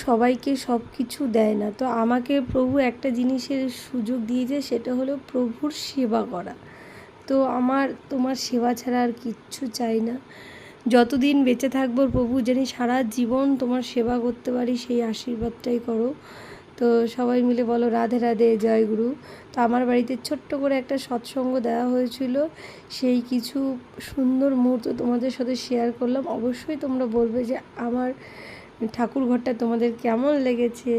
সবাইকে সব কিছু দেয় না, তো আমাকে প্রভু একটা জিনিসের সুযোগ দিয়েছে, সেটা হলো প্রভুর সেবা করা। তো আমার তোমার সেবা ছাড়া আর কিচ্ছু চাই না। যতদিন বেঁচে থাকবো প্রভু জানি সারা জীবন তোমার সেবা করতে পারি, সেই আশীর্বাদটাই করো। তো সবাই মিলে বলো রাধে রাধে, জয় গুরু। তো আমার বাড়িতে ছোট্ট করে একটা সৎসঙ্গ দেওয়া হয়েছিল, সেই কিছু সুন্দর মুহূর্ত তোমাদের সাথে শেয়ার করলাম। অবশ্যই তোমরা বলবে যে আমার ঠাকুর ঘরটা তোমাদের কেমন লেগেছে।